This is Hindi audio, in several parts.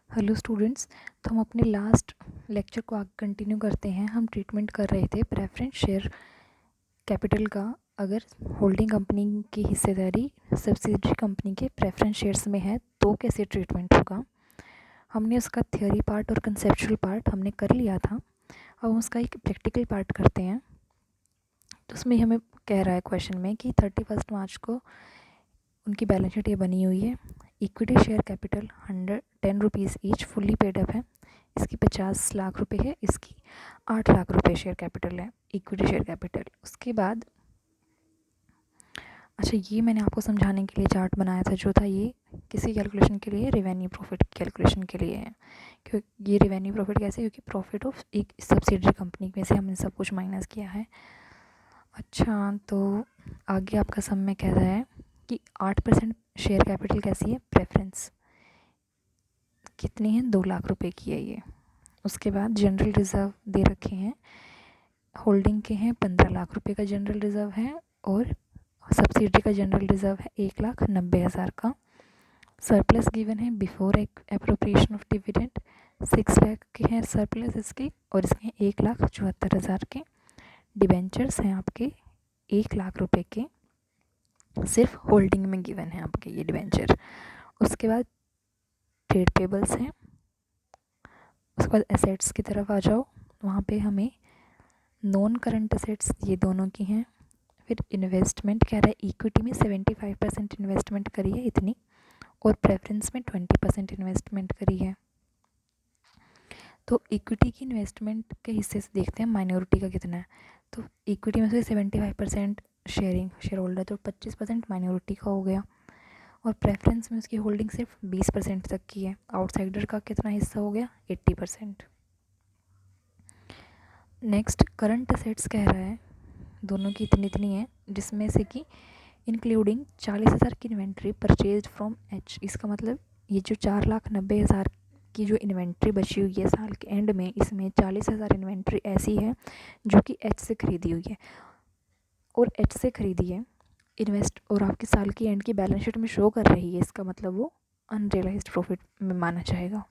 Hello students. तो हम अपने लास्ट लेक्चर को आगे कंटिन्यू करते हैं। हम ट्रीटमेंट कर रहे थे प्रेफरेंस शेयर कैपिटल का। अगर होल्डिंग कंपनी की हिस्सेदारी सब्सिडरी कंपनी के प्रेफरेंस शेयर्स में है तो कैसे ट्रीटमेंट होगा। हमने उसका थ्योरी पार्ट और कंसेप्चुअल पार्ट हमने कर लिया था। अब हम उसका एक प्रैक्टिकल पार्ट करते हैं। तो उसमें हमें कह रहा है क्वेश्चन में कि 31 मार्च को उनकी बैलेंस शीट ये बनी हुई है। Equity share capital 110 rupees each fully paid up है। इसकी 50 लाख रुपए है, इसकी 8 लाख रुपए शेयर कैपिटल है, इक्विटी शेयर कैपिटल। उसके बाद अच्छा, ये मैंने आपको समझाने के लिए चार्ट बनाया था, जो था ये किसी कैलकुलेशन के लिए, रेवेन्यू प्रॉफिट कैलकुलेशन के लिए है। क्योंकि ये रेवेन्यू प्रॉफिट कैसे, क्योंकि प्रॉफिट ऑफ एक सब्सिडरी कंपनी में से हमने सब कुछ माइनस किया है। अच्छा, तो आगे आपका सम में कह रहा है कि 8% शेयर कैपिटल कैसी है, प्रेफरेंस कितनी है, 2 लाख रुपए की है ये। उसके बाद जनरल रिज़र्व दे रखे हैं, होल्डिंग के हैं 15 लाख रुपए का जनरल रिज़र्व है, और सब्सिडी का जनरल रिज़र्व है 1,90,000 का। सरप्लस गिवन है before appropriation of dividend 6 lakh के हैं सरप्लस इसके, और इसके 1,74,000 के। डिबेंचर्स हैं आपके 1 लाख रुपए के, सिर्फ होल्डिंग में गिवन है आपके ये डिबेंचर। उसके बाद ट्रेड पेबल्स हैं। उसके बाद एसेट्स की तरफ आ जाओ, वहाँ पे हमें नॉन करंट एसेट्स ये दोनों की हैं। फिर इन्वेस्टमेंट कह रहा है इक्विटी में 75% इन्वेस्टमेंट करी है इतनी, और प्रेफरेंस में 20% इन्वेस्टमेंट करी है। तो इक्विटी की इन्वेस्टमेंट के हिस्से से देखते हैं माइनॉरिटी का कितना है। तो इक्विटी में से 75% शेयर होल्डर, तो 25% माइनॉरिटी का हो गया। और प्रेफरेंस में उसकी होल्डिंग सिर्फ 20% तक की है। आउटसाइडर का कितना हिस्सा हो गया, 80%। नेक्स्ट करंट असेट्स कह रहा है दोनों की इतनी इतनी है, जिसमें से कि इंक्लूडिंग 40,000 की इन्वेंट्री परचेज फ्रॉम एच। इसका मतलब ये जो 4,90,000 की जो इन्वेंट्री बची हुई है साल के एंड में, इसमें 40,000 इन्वेंट्री ऐसी है जो कि एच से खरीदी हुई है, और एच से खरीदी है इन्वेस्ट, और आपकी साल की एंड की बैलेंस शीट में शो कर रही है। इसका मतलब वो अनरियलाइज्ड प्रॉफिट में माना जाएगा,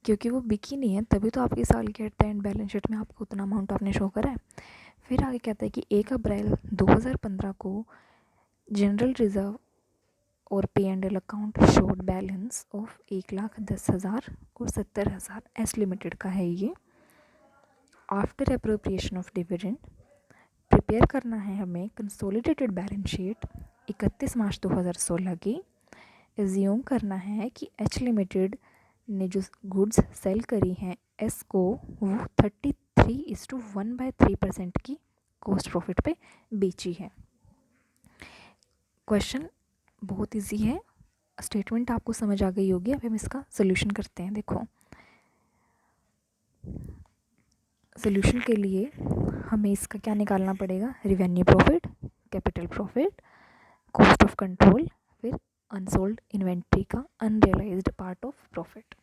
क्योंकि वो बिकी नहीं है, तभी तो आपकी साल के एंड बैलेंस शीट में आपको उतना अमाउंट आपने शो करा है। फिर आगे कहता है कि 1 अप्रैल 2015 को जनरल रिजर्व और P&L account showed balance of 1,10,000 और 70,000 एस लिमिटेड का है ये। After appropriation of dividend prepare करना है हमें कंसोलिडेटेड बैलेंस शीट 31 मार्च 2016 की। एज्यूम करना है कि एच लिमिटेड ने जो गुड्स सेल करी हैं एस को, वो 33:1/3% की कॉस्ट प्रॉफिट पे बेची है। क्वेश्चन बहुत इजी है, स्टेटमेंट आपको समझ आ गई होगी। अब हम इसका सोल्यूशन करते हैं। देखो, सोल्यूशन के लिए हमें इसका क्या निकालना पड़ेगा, revenue profit, capital profit, cost of control, फिर अनसोल्ड इन्वेंट्री का unrealised part of profit.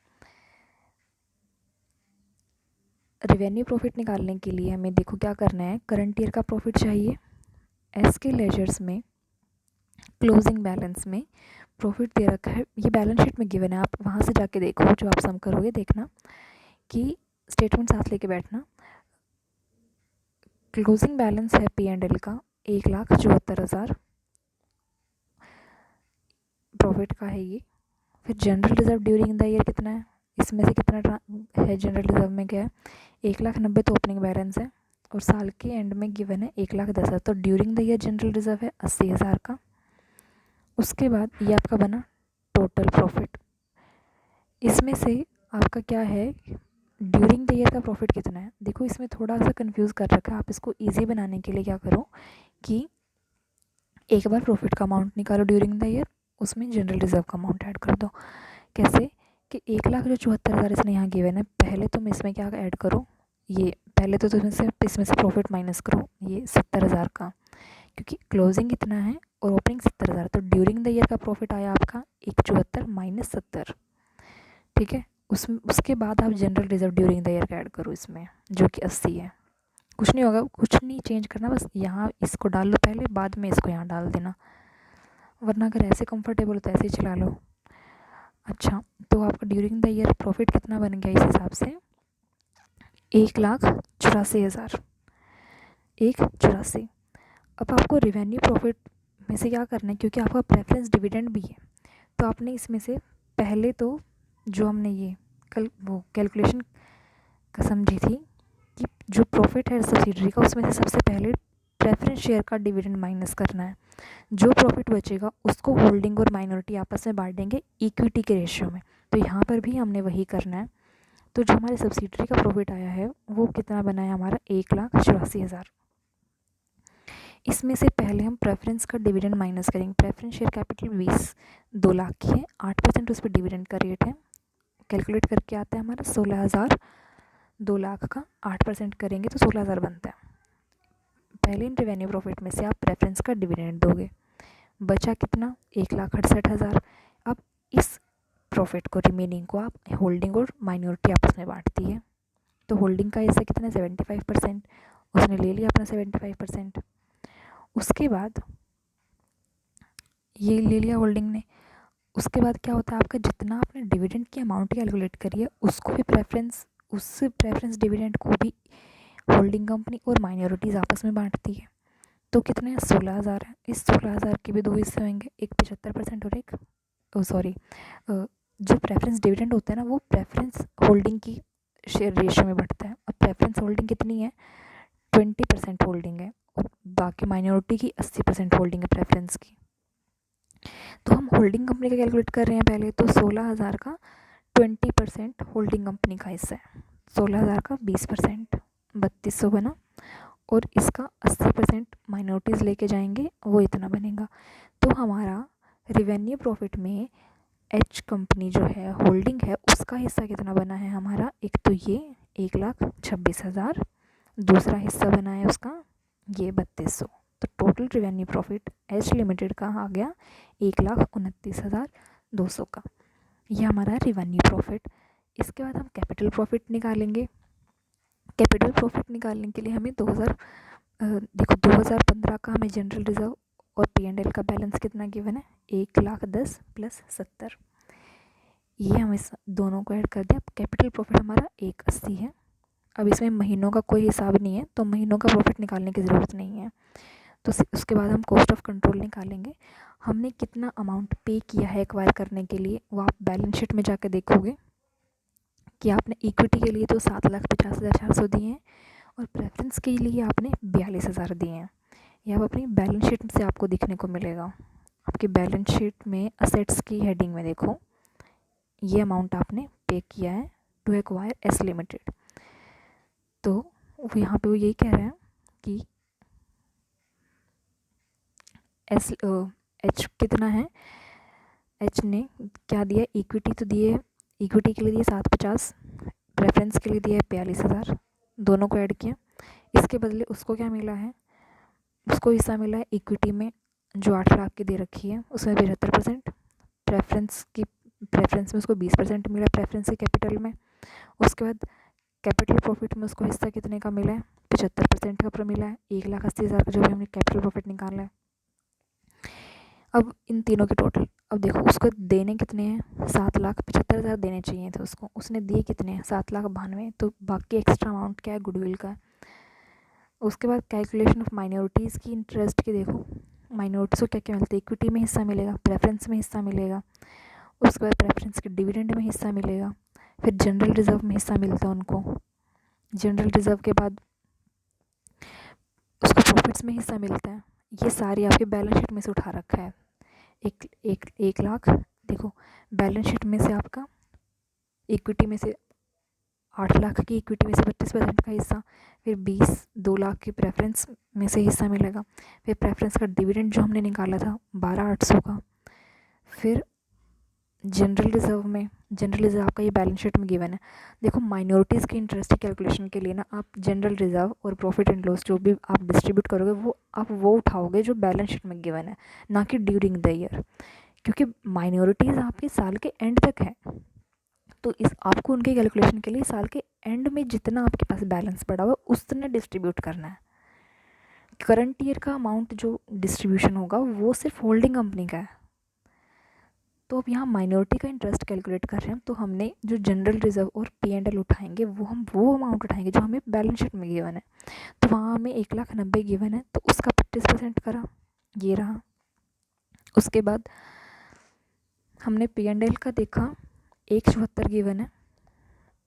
Revenue profit निकालने के लिए हमें देखो क्या करना है, करंट ईयर का प्रॉफिट चाहिए। एस के लेजर्स में क्लोजिंग बैलेंस में प्रॉफिट दे रखा है, ये बैलेंस शीट में गिवन है, आप वहाँ से जाके देखो, जो आप सम करोगे देखना कि स्टेटमेंट साथ लेके बैठना। क्लोजिंग बैलेंस है P&L का 1,74,000 प्रॉफिट का है ये। फिर general reserve during the year कितना है, इसमें से कितना है जनरल रिजर्व में, क्या है 1,90,000 तो ओपनिंग बैलेंस है, और साल के एंड में गिवन है 1,10,000, तो during the year general reserve है 80,000 का। उसके बाद ये आपका बना टोटल प्रॉफिट। इसमें से आपका क्या है, ड्यूरिंग द ईयर का प्रॉफिट कितना है। देखो इसमें थोड़ा सा कंफ्यूज कर रखा है, आप इसको इजी बनाने के लिए क्या करो कि एक बार प्रॉफिट का अमाउंट निकालो ड्यूरिंग द ईयर, उसमें जनरल रिजर्व का अमाउंट ऐड कर दो। कैसे कि 1,74,000 इसने यहाँ गिवन है, पहले तुम इसमें क्या ऐड करो, ये पहले तो तुम इसमें से प्रॉफिट माइनस करो ये 70,000 का, क्योंकि क्लोजिंग इतना है और ओपनिंग 70,000, तो ड्यूरिंग द ईयर का प्रॉफिट आया आपका 174 माइनस 70। ठीक है, उसके बाद आप general reserve during the year का ऐड करो इसमें, जो कि 80 है। कुछ नहीं होगा, कुछ नहीं चेंज करना, बस यहाँ इसको डाल लो पहले, बाद में इसको यहाँ डाल देना, वरना अगर ऐसे कंफर्टेबल हो तो ऐसे ही चला लो। अच्छा, तो आपका ड्यूरिंग द ईयर प्रॉफिट कितना बन गया इस हिसाब से, 1,84,000, 1,84। अब आपको रिवेन्यू प्रॉफिट में से क्या करना है, क्योंकि आपका प्रेफरेंस डिविडेंड भी है, तो आपने इसमें से पहले तो जो हमने ये कल वो कैलकुलेशन समझी थी कि जो प्रॉफिट है सब्सिडरी का, उसमें से सबसे पहले प्रेफरेंस शेयर का डिविडेंड माइनस करना है। जो प्रॉफिट बचेगा उसको होल्डिंग और माइनॉरिटी आपस में बांट देंगे इक्विटी के रेशियो में। तो यहाँ पर भी हमने वही करना है। तो जो हमारे सब्सिडरी का प्रॉफिट आया है वो कितना बना है हमारा, 1,84,000। इसमें से पहले हम प्रेफरेंस का डिविडेंड माइनस करेंगे। प्रेफरेंस शेयर कैपिटल 2 लाख की है, 8% उस पर डिविडेंड का रेट है, कैलकुलेट करके आता है हमारा 16,000। 2 लाख का 8% करेंगे तो 16,000 बनता है। पहले इन रेवेन्यू प्रॉफिट में से आप प्रेफरेंस का डिविडेंड दोगे, बचा कितना, 1,68,000। अब इस प्रॉफिट को, रिमेनिंग को आप होल्डिंग और माइनॉरिटी आपस में बांटती है। तो होल्डिंग का हिस्सा कितना है, 75%, उसने ले लिया अपना 75%। उसके बाद ये ले लिया होल्डिंग ने। उसके बाद क्या होता है, आपका जितना आपने डिविडेंड की अमाउंट कैलकुलेट करी है उसको भी उस प्रेफरेंस डिविडेंड को भी होल्डिंग कंपनी और माइनॉरिटीज़ आपस में बांटती है। तो कितने हैं, 16,000 है। इस 16,000 के भी दो हिस्से होंगे, एक 75% और एक सॉरी, जो प्रेफरेंस डिविडेंड होता है ना वो प्रेफरेंस होल्डिंग की शेयर रेशियो में बढ़ता है। अब प्रेफरेंस होल्डिंग कितनी है, 20% होल्डिंग है, और बाकी माइनॉरिटी की 80% होल्डिंग है प्रेफरेंस की। तो हम होल्डिंग कंपनी का कैलकुलेट कर रहे हैं पहले, तो 16,000 का 20% होल्डिंग कंपनी का हिस्सा है, 16,000 का 20%, 3,200 बना, और इसका 80% माइनॉरिटीज़ लेके जाएंगे, वो इतना बनेगा। तो हमारा रिवेन्यू प्रॉफिट में एच कंपनी जो है होल्डिंग है उसका हिस्सा कितना बना है हमारा, एक तो ये 1,26,000, दूसरा हिस्सा बना है उसका ये 3,200। तो total revenue profit as limited का आ गया 1,29,200 का। ये हमारा रिवेन्यू प्रॉफिट। इसके बाद हम कैपिटल प्रॉफिट निकालेंगे। कैपिटल प्रॉफिट निकालने के लिए हमें 2015 का हमें जनरल रिजर्व और P&L का बैलेंस कितना गिवन है, 1,10,000 प्लस 70। ये हम इस दोनों को ऐड कर दिया। कैपिटल प्रॉफिट हमारा 1,80 है। अब इसमें महीनों का कोई हिसाब नहीं है तो महीनों का प्रॉफिट निकालने की ज़रूरत नहीं है। तो उसके बाद हम कॉस्ट ऑफ कंट्रोल निकालेंगे। हमने कितना अमाउंट पे किया है एक्वायर करने के लिए, वो आप बैलेंस शीट में जाकर देखोगे कि आपने इक्विटी के लिए तो 7,50,400 दिए हैं और प्रेफरेंस के लिए आपने 42,000 दिए हैं। ये आप अपनी बैलेंस शीट से आपको दिखने को मिलेगा। आपकी बैलेंस शीट में असेट्स की हेडिंग में देखो, ये अमाउंट आपने पे किया है टू एक्वायर एस लिमिटेड। तो यहाँ पे वो यही कह रहे हैं कि एच कितना है, एच ने क्या दिया, इक्विटी तो दिए, इक्विटी के लिए दिए 750, प्रेफरेंस के लिए दिया है 42,000, दोनों को ऐड किया। इसके बदले उसको क्या मिला है, उसको हिस्सा मिला है इक्विटी में जो 8 लाख की दे रखी है उसमें 75%, प्रेफरेंस में उसको 20% मिला प्रेफरेंस के कैपिटल में। उसके बाद कैपिटल प्रॉफिट में उसको हिस्सा कितने का मिला है, 75% का मिला है, 1,80,000 का जो भी हमने कैपिटल प्रॉफिट निकाला है। अब इन तीनों के टोटल, अब देखो उसको देने कितने हैं, 7,75,000 देने चाहिए थे उसको, उसने दिए कितने हैं, 7,92,000। तो बाकी एक्स्ट्रा अमाउंट क्या है, गुडविल का। उसके बाद कैलकुलेशन ऑफ माइनॉरिटीज़ की इंटरेस्ट की देखो, माइनॉरिटीज़ को क्या क्या मिलता है, इक्विटी में हिस्सा मिलेगा, प्रेफरेंस में हिस्सा मिलेगा, उसके बाद प्रेफरेंस के डिविडेंड में हिस्सा मिलेगा, फिर जनरल रिजर्व में हिस्सा मिलता है उनको, जनरल रिजर्व के बाद उसको प्रॉफिट्स में हिस्सा मिलता है। ये सारी आपके बैलेंस शीट में से उठा रखा है। 1 लाख देखो, बैलेंस शीट में से आपका इक्विटी में से 8 लाख की इक्विटी में से 25% का हिस्सा, फिर 2 लाख की प्रेफरेंस में से हिस्सा मिलेगा, फिर प्रेफरेंस का डिविडेंड जो हमने निकाला था 12,800 का, फिर जनरल रिजर्व आपका ये बैलेंस शीट में गिवन है। देखो माइनॉरिटीज़ की इंटरेस्ट की कैलकुलेशन के लिए ना आप जनरल रिजर्व और प्रॉफिट एंड लॉस जो भी आप डिस्ट्रीब्यूट करोगे वो आप उठाओगे जो बैलेंस शीट में गिवन है, ना कि ड्यूरिंग द ईयर, क्योंकि माइनॉरिटीज़ आपके साल के एंड तक है। तो इस आपको उनके कैलकुलेशन के लिए साल के एंड में जितना आपके पास बैलेंस पड़ा हुआ उतना डिस्ट्रीब्यूट करना है। करंट ईयर का अमाउंट जो डिस्ट्रीब्यूशन होगा वो सिर्फ होल्डिंग कंपनी का है, तो अब यहाँ माइनॉरिटी का इंटरेस्ट कैलकुलेट कर रहे हैं, तो हमने जो जनरल रिजर्व और P&L उठाएंगे वो अमाउंट उठाएंगे जो हमें बैलेंस शीट में गिवन है। तो वहाँ हमें 1,90,000 गिवन है, तो उसका 25% करा, ये रहा। उसके बाद हमने P&L का देखा, 1,74 गिवन है,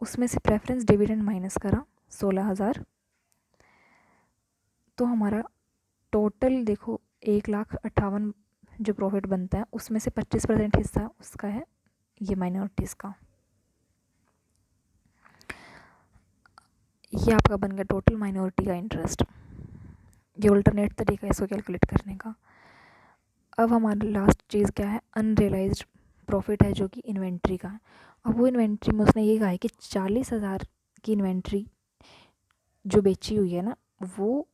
उसमें से प्रेफरेंस डिविडेंड माइनस करा 16,000, तो हमारा टोटल देखो 1,58,000 जो प्रॉफिट बनता है, उसमें से 25% हिस्सा उसका है, ये माइनॉरिटीज़ का। ये आपका बन गया टोटल माइनॉरिटी का इंटरेस्ट। ये अल्टरनेट तरीका है इसको कैलकुलेट करने का। अब हमारा लास्ट चीज़ क्या है, अनरियलाइज्ड प्रॉफिट है, जो कि इन्वेंट्री का है। अब वो इन्वेंट्री में उसने ये कहा है कि 40,000 की इन्वेंट्री जो बेची हुई है ना, वो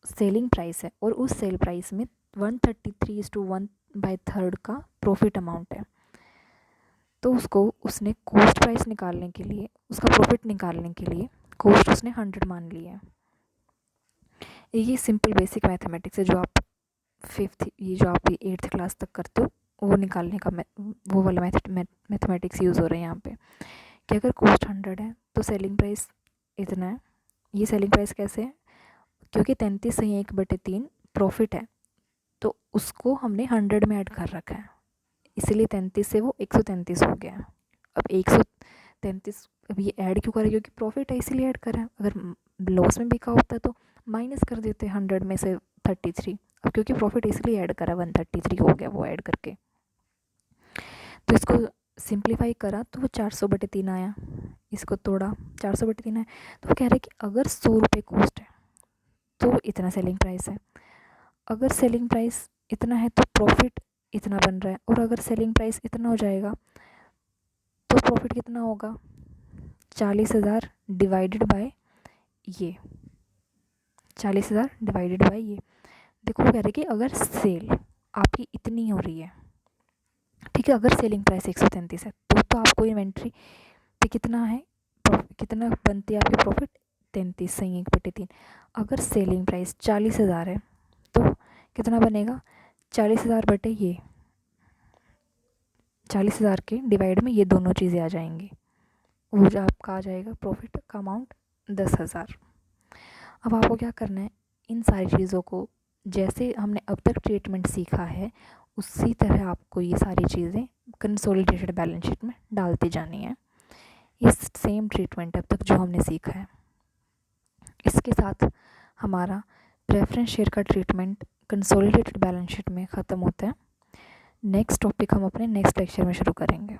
सेलिंग प्राइस है, और उस सेल प्राइस में 133:1/3 का प्रॉफिट अमाउंट है। तो उसको उसने कॉस्ट प्राइस निकालने के लिए, उसका प्रॉफिट निकालने के लिए कॉस्ट उसने 100 मान ली है। ये सिंपल बेसिक मैथमेटिक्स है जो आप ये जो आप 8th क्लास तक करते हो, वो निकालने का वो वाला मैथमेटिक्स यूज़ हो रहा है यहाँ पे, कि अगर कॉस्ट 100 है तो सेलिंग प्राइस इतना है। ये सेलिंग प्राइस कैसे है, क्योंकि 33/1/3 प्रॉफिट है, तो उसको हमने 100 में ऐड कर रखा है, इसलिए 33 से वो 133 हो गया। अब 133 अब ये ऐड क्यों करा, क्योंकि प्रॉफिट है इसीलिए ऐड करा है। अगर लॉस में बिका होता तो माइनस कर देते 100 में से 33। अब क्योंकि प्रॉफिट इसलिए ऐड करा, 133 हो गया वो ऐड करके। तो इसको सिंप्लीफाई करा तो वो 400/3 आया, इसको तोड़ा 400/3 आया। तो वो कह रहे कि अगर 100 रुपये कॉस्ट है तो इतना सेलिंग प्राइस है, अगर सेलिंग प्राइस इतना है तो प्रॉफिट इतना बन रहा है, और अगर सेलिंग प्राइस इतना हो जाएगा तो प्रॉफिट कितना होगा, 40,000 डिवाइडेड बाय ये, 40,000 डिवाइडेड बाय ये। देखो वो कह रहे कि अगर सेल आपकी इतनी हो रही है, ठीक है, अगर सेलिंग प्राइस 133 है तो आपको इन्वेंट्री पे कितना है, कितना बनती है आपकी प्रॉफिट, 33/1/3। अगर सेलिंग प्राइस 40,000 है तो कितना बनेगा, 40,000 बटे ये, 40,000 के डिवाइड में ये दोनों चीज़ें आ जाएंगी, वो जो आपका आ जाएगा प्रॉफिट का अमाउंट 10,000। अब आपको क्या करना है, इन सारी चीज़ों को जैसे हमने अब तक ट्रीटमेंट सीखा है उसी तरह आपको ये सारी चीज़ें कंसोलिडेटेड बैलेंस शीट में डालती जानी है। इस सेम ट्रीटमेंट अब तक जो हमने सीखा है, इसके साथ हमारा प्रेफरेंस शेयर का ट्रीटमेंट कंसोलिडेटेड बैलेंस शीट में ख़त्म होता है। नेक्स्ट टॉपिक हम अपने नेक्स्ट लेक्चर में शुरू करेंगे।